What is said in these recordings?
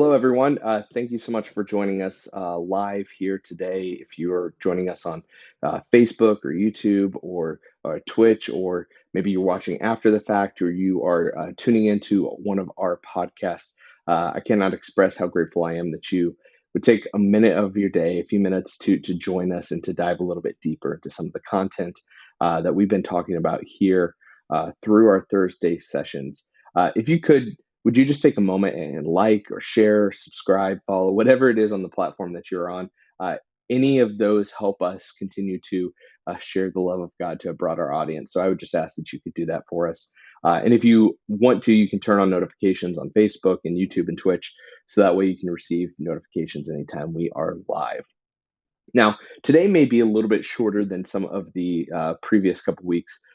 Hello, everyone. Thank you so much for joining us live here today. If you're joining us on Facebook or YouTube or Twitch, or maybe you're watching after the fact, or you are tuning into one of our podcasts, I cannot express how grateful I am that you would take a minute of your day, a few minutes to join us and to dive a little bit deeper into some of the content that we've been talking about here through our Thursday sessions. If you could, would you just take a moment and like or share, subscribe, follow, whatever it is on the platform that you're on? Uh, any of those help us continue to share the love of God to a broader audience. So I would just ask that you could do that for us. And if you want to, you can turn on notifications on Facebook and YouTube and Twitch, so that way you can receive notifications anytime we are live. Now, today may be a little bit shorter than some of the previous couple weeks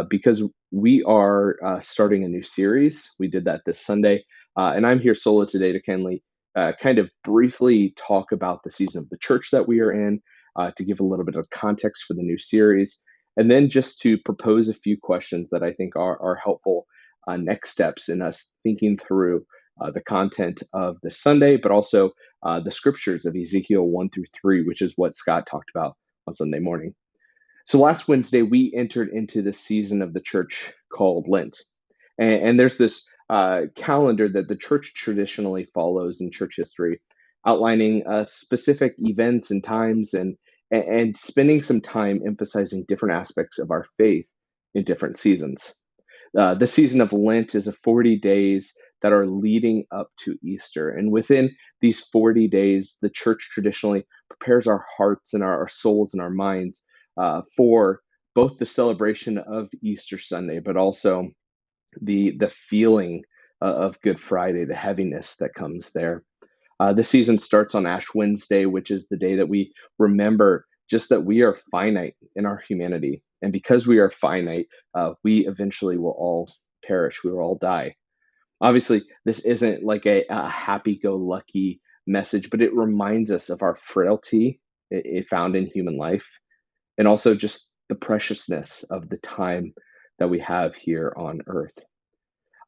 because we are starting a new series. We did that this Sunday, and I'm here solo today to kind of briefly talk about the season of the church that we are in, to give a little bit of context for the new series, and then just to propose a few questions that I think are helpful next steps in us thinking through the content of the Sunday, but also the scriptures of Ezekiel 1 through 3, which is what Scott talked about on Sunday morning. So last Wednesday, we entered into the season of the church called Lent. And there's this calendar that the church traditionally follows in church history, outlining specific events and times and spending some time emphasizing different aspects of our faith in different seasons. The season of Lent is a 40 days that are leading up to Easter. And within these 40 days, the church traditionally prepares our hearts and our souls and our minds for both the celebration of Easter Sunday, but also the feeling of Good Friday, the heaviness that comes there. The season starts on Ash Wednesday, which is the day that we remember just that we are finite in our humanity. And because we are finite, we eventually will all perish. We will all die. Obviously, this isn't like a happy-go-lucky message, but it reminds us of our frailty found in human life, and also just the preciousness of the time that we have here on earth.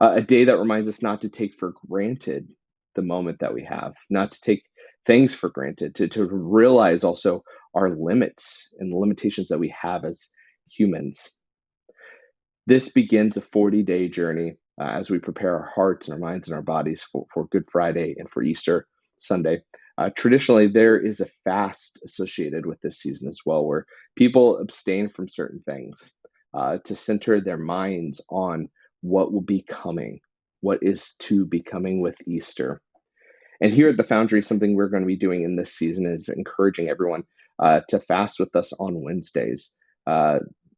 A day that reminds us not to take for granted the moment that we have, not to take things for granted, to realize also our limits and the limitations that we have as humans. This begins a 40-day journey as we prepare our hearts and our minds and our bodies for Good Friday and for Easter Sunday. Traditionally, there is a fast associated with this season as well, where people abstain from certain things to center their minds on what will be coming, what is to be coming with Easter. And here at the Foundry, something we're going to be doing in this season is encouraging everyone to fast with us on Wednesdays.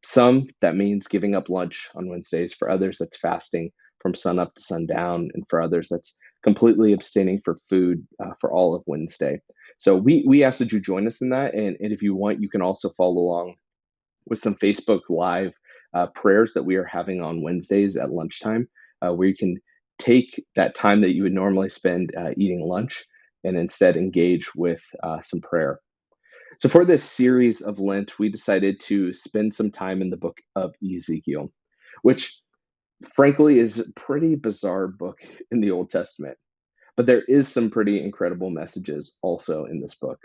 Some, that means giving up lunch on Wednesdays. For others, that's fasting from sun up to sundown. And for others, that's completely abstaining for food for all of Wednesday. So we ask that you join us in that. And if you want, you can also follow along with some Facebook Live prayers that we are having on Wednesdays at lunchtime, where you can take that time that you would normally spend eating lunch and instead engage with some prayer. So for this series of Lent, we decided to spend some time in the book of Ezekiel, which frankly is a pretty bizarre book in the Old Testament. But there is some pretty incredible messages also in this book.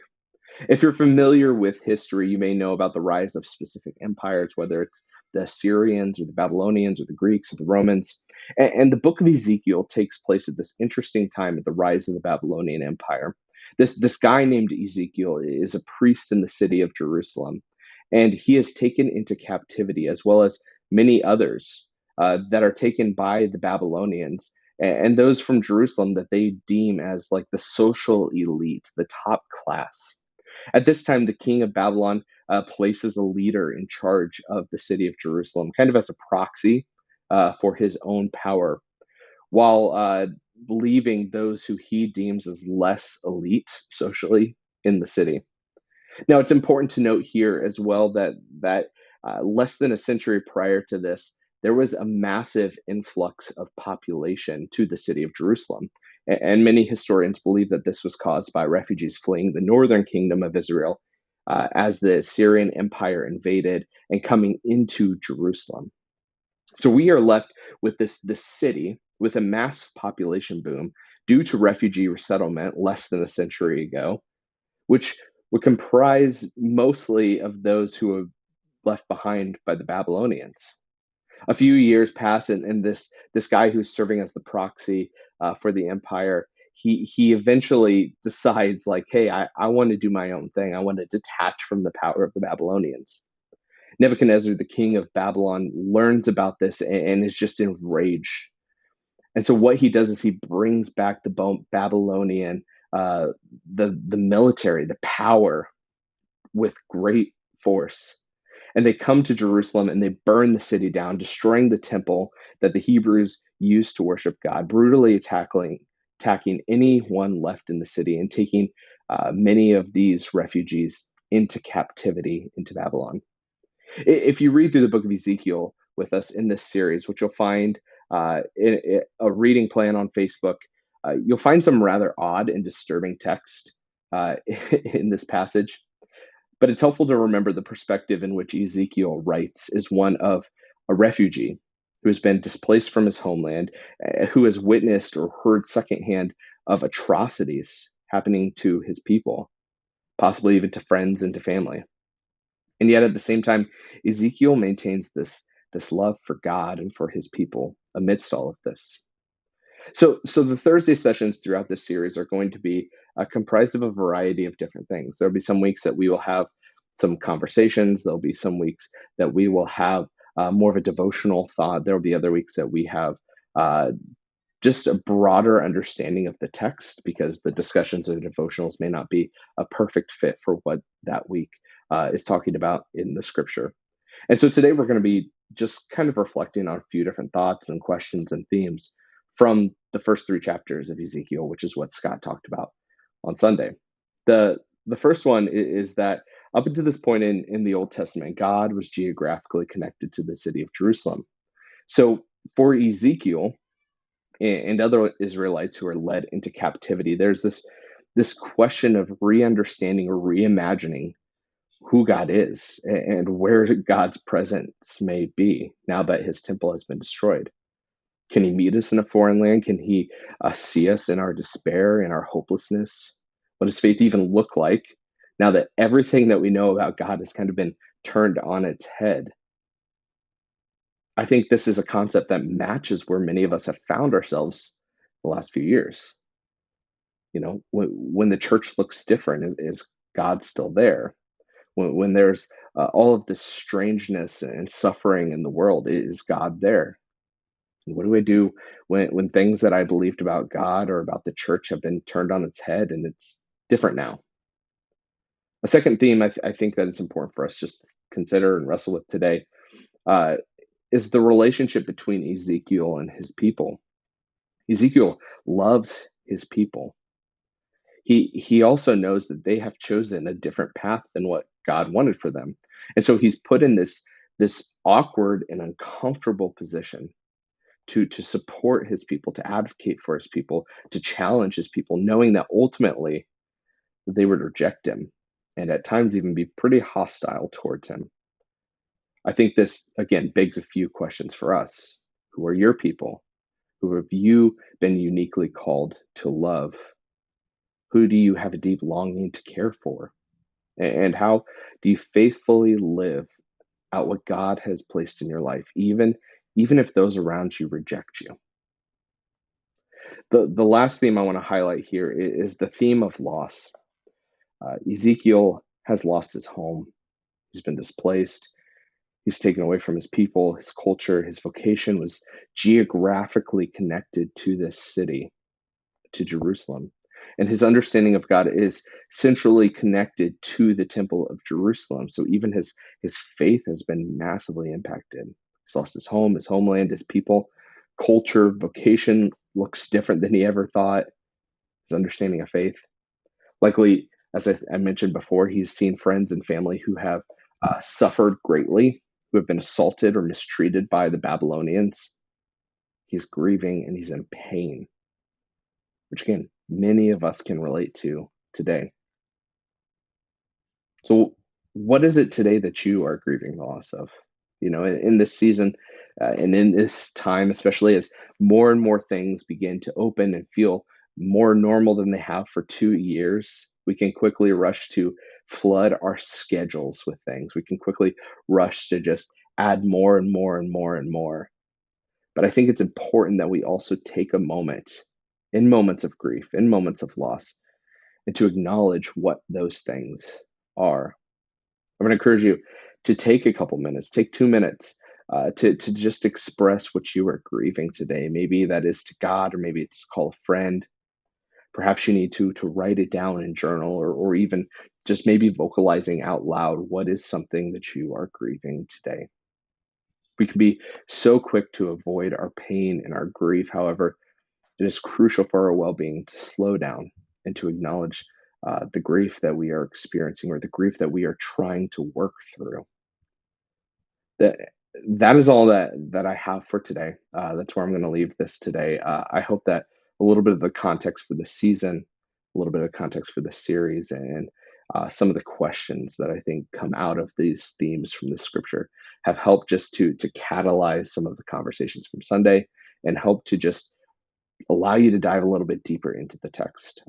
If you're familiar with history, you may know about the rise of specific empires, whether it's the Assyrians or the Babylonians or the Greeks or the Romans. And the book of Ezekiel takes place at this interesting time at the rise of the Babylonian Empire. This guy named Ezekiel is a priest in the city of Jerusalem, and he is taken into captivity, as well as many others that are taken by the Babylonians and those from Jerusalem that they deem as like the social elite, the top class. At this time, the king of Babylon places a leader in charge of the city of Jerusalem, kind of as a proxy for his own power, while leaving those who he deems as less elite socially in the city. Now, it's important to note here as well that less than a century prior to this, there was a massive influx of population to the city of Jerusalem. And many historians believe that this was caused by refugees fleeing the northern kingdom of Israel as the Syrian Empire invaded and coming into Jerusalem. So we are left with this city with a mass population boom due to refugee resettlement less than a century ago, which would comprise mostly of those who were left behind by the Babylonians. A few years pass, and this guy who's serving as the proxy for the empire, he eventually decides like, hey, I want to do my own thing. I want to detach from the power of the Babylonians. Nebuchadnezzar, the king of Babylon, learns about this and is just enraged. And so what he does is he brings back the Babylonian, uh, the military, the power with great force. And they come to Jerusalem and they burn the city down, destroying the temple that the Hebrews used to worship God, brutally attacking anyone left in the city and taking many of these refugees into captivity into Babylon. If you read through the book of Ezekiel with us in this series, which you'll find in a reading plan on Facebook, you'll find some rather odd and disturbing text in this passage. But it's helpful to remember the perspective in which Ezekiel writes is one of a refugee who has been displaced from his homeland, who has witnessed or heard secondhand of atrocities happening to his people, possibly even to friends and to family. And yet at the same time, Ezekiel maintains this love for God and for his people amidst all of this. So the Thursday sessions throughout this series are going to be comprised of a variety of different things. There'll be some weeks that we will have some conversations. There'll be some weeks that we will have more of a devotional thought. There'll be other weeks that we have just a broader understanding of the text, because the discussions of the devotionals may not be a perfect fit for what that week is talking about in the scripture. And so today we're going to be just kind of reflecting on a few different thoughts and questions and themes from the first three chapters of Ezekiel, which is what Scott talked about on Sunday. The first one is that up until this point in the Old Testament, God was geographically connected to the city of Jerusalem. So for Ezekiel and other Israelites who are led into captivity, there's this question of re-understanding or reimagining who God is and where God's presence may be now that his temple has been destroyed. Can he meet us in a foreign land? Can he see us in our despair and our hopelessness? What does faith even look like now that everything that we know about God has kind of been turned on its head? I think this is a concept that matches where many of us have found ourselves the last few years. You know, when the church looks different, is God still there? When there's all of this strangeness and suffering in the world, is God there? What do I do when things that I believed about God or about the church have been turned on its head and it's different now? A second theme I think that it's important for us just to consider and wrestle with today uh, is the relationship between Ezekiel and his people. Ezekiel loves his people. He also knows that they have chosen a different path than what God wanted for them. And so he's put in this awkward and uncomfortable position to support his people, to advocate for his people, to challenge his people, knowing that ultimately they would reject him and at times even be pretty hostile towards him. I think this again begs a few questions for us. Who are your people? Who have you been uniquely called to love? Who do you have a deep longing to care for? And how do you faithfully live out what God has placed in your life, even if those around you reject you? The last theme I want to highlight here is the theme of loss. Ezekiel has lost his home. He's been displaced. He's taken away from his people, his culture, his vocation was geographically connected to this city, to Jerusalem. And his understanding of God is centrally connected to the temple of Jerusalem. So even his faith has been massively impacted. He's lost his home, his homeland, his people, culture, vocation looks different than he ever thought. His understanding of faith. Likely, as I mentioned before, he's seen friends and family who have suffered greatly, who have been assaulted or mistreated by the Babylonians. He's grieving and he's in pain, which again, many of us can relate to today. So, what is it today that you are grieving the loss of? You know, in this season and in this time, especially as more and more things begin to open and feel more normal than they have for 2 years, we can quickly rush to flood our schedules with things. We can quickly rush to just add more and more and more and more. But I think it's important that we also take a moment in moments of grief, in moments of loss, and to acknowledge what those things are. I'm going to encourage you to take a couple minutes, take 2 minutes to just express what you are grieving today. Maybe that is to God, or maybe it's to call a friend. Perhaps you need to write it down in journal, or even just maybe vocalizing out loud what is something that you are grieving today. We can be so quick to avoid our pain and our grief. However, it is crucial for our well being to slow down and to acknowledge the grief that we are experiencing, or the grief that we are trying to work through. That that is all that I have for today. That's where I'm going to leave this today. I hope that a little bit of the context for the season, a little bit of context for the series, and some of the questions that I think come out of these themes from the scripture have helped just to catalyze some of the conversations from Sunday, and help to just allow you to dive a little bit deeper into the text.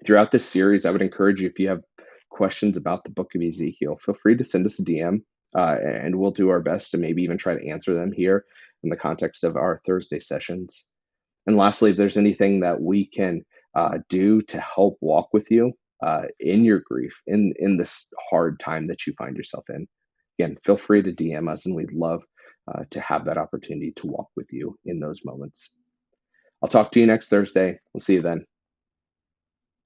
Throughout this series, I would encourage you, if you have questions about the book of Ezekiel, feel free to send us a DM, and we'll do our best to maybe even try to answer them here in the context of our Thursday sessions. And lastly, if there's anything that we can do to help walk with you in your grief, in this hard time that you find yourself in, again, feel free to DM us, and we'd love to have that opportunity to walk with you in those moments. I'll talk to you next Thursday. We'll see you then.